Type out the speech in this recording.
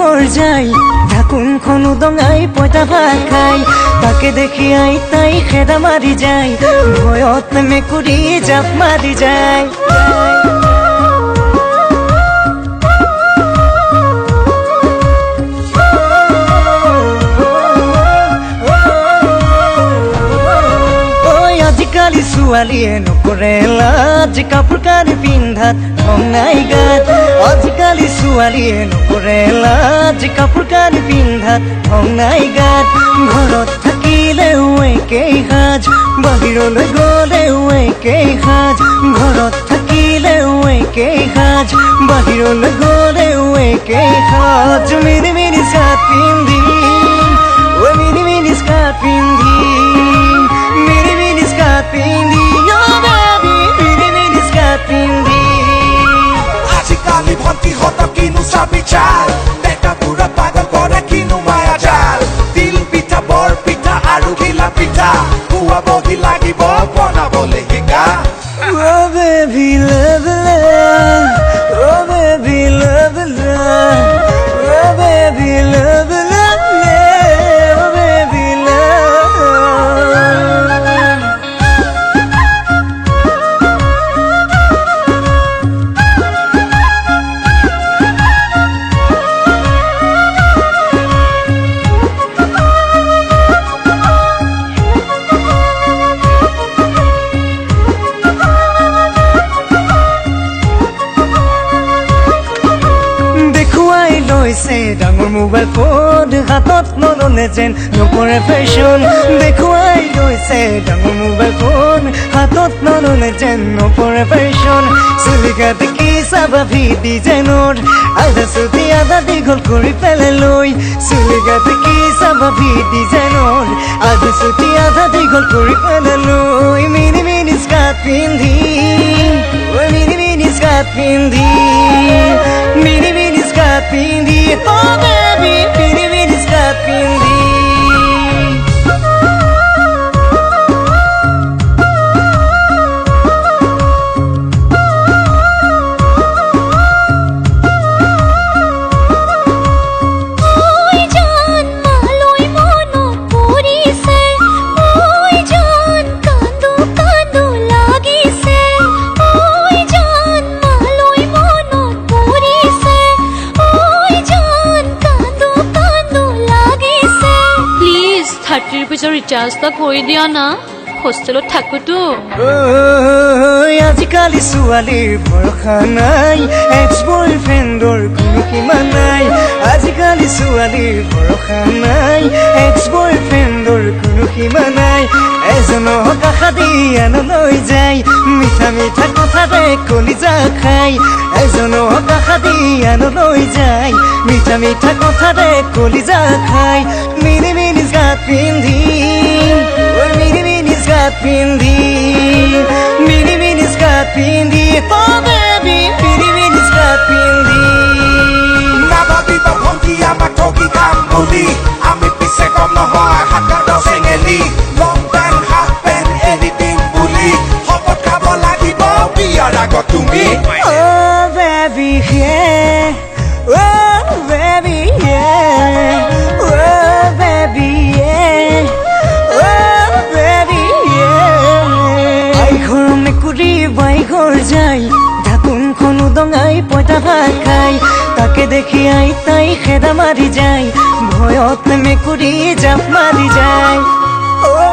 ঘৰ যায় ঢাকোনখনো দঙাই পইতা ভাত খাই তাকে দেখি আইতাই খেদা মাৰি যায় ভয়ত মেকুৰী জাপ মাৰি যায় আজিকালি ছোৱালীয়ে নকৰে লাজ কাপোৰ কানি পিন্ধাত ৰং নাই গাত আজিকালি ছোৱালীয়ে নকৰে লাজ কাপোৰ কানি পিন্ধাত ৰং নাই গাত ঘৰত থাকিলেও একেই সাজ বাহিৰলৈ গ'লেও একেই সাজ ঘৰত থাকিলেও একেই সাজ বাহিৰলৈ গ'লেও একেই সাজ মিনি মিনি স্কাৰ্ট পিন্ধি মিনি মিনি স্কাৰ্ট পিন্ধি Pindi, oh baby, mini mini skirt pindi. আজিকালি ভন্টি হতক কিনো চাবি চাল দেখা পুৰা পাগল কৰে কিনো মায়া জাল তিল পিঠা বৰ পিঠা আৰু ঘিলা পিঠা খুৱাব কি লাগিব বনাবলৈ শিকা Oh baby, love love, oh baby, love love, oh baby, love love, oh baby, love. ডাঙৰ মোবাইল ফোন হাতত নল'লে যেন নকৰে ফেশ্বন দেখুৱাই লৈছে ডাঙৰ মোবাইল ফোন হাতত নল'লে যেন নকৰে ফেশ্বন চুলিকাত কি চাবাভি ডিজাইনৰ আধা চুটি আধা দীঘল কৰি পেলাই লৈ চুলিকাত কি চাবাভি ডিজাইনৰ আধা চুটি আধা দীঘল কৰি পেলাই লৈ মিনি মিনি স্কাৰ্ট পিন্ধি মিনি মিনি স্কাৰ্ট পিন্ধি মিনি মিনি স্কাৰ্ট পিন্ধি Oh baby, mini mini skirt pindi. ৰিচাৰ্জটা কৰি দিয়া না হোষ্টেলত থাকোতো আজিকালি ছোৱালীৰ ভৰসা নাই এক্স বয়ফ্ৰেণ্ডৰ কোনো সীমা নাই আজিকালি ছোৱালীৰ ভৰসা নাই এক্স বয়ফ্ৰেণ্ডৰ কোনো সীমা নাই এজনক আশা দি আনলৈ যায় মিঠা মিঠা কথাৰে কলিজা খাই এজনক আশা দি আনলৈ যায় মিঠা মিঠা কথাৰে কলিজা খাই মিনি মিনি স্কাৰ্ট পিন্ধি মিনি মিনি স্কাৰ্ট পিন্ধি মিনি মিনি স্কাৰ্ট পিন্ধি oh baby mini mini skirt পিন্ধি নাভাবিবা ভন্টি আমাক ঠগি কাম বুলি আমি পিছে কম নহয় হাতৰ চেঙেলি লং পেণ্ট হাফ পেণ্ট এনিথিং বুলি শপত খাব লাগিব বিয়াৰ আগত তুমি oh baby yeah oh baby yeah oh baby yeah oh baby yeah আই ঘৰ মেকুৰী বাই ঘৰ যায় ঢাকোনখনো দঙাই পইতা ভাত খাই তাকে দেখি আইতাই খেদা মাৰি যায় ভয়ত মেকুৰী জাপ মাৰি যায় oh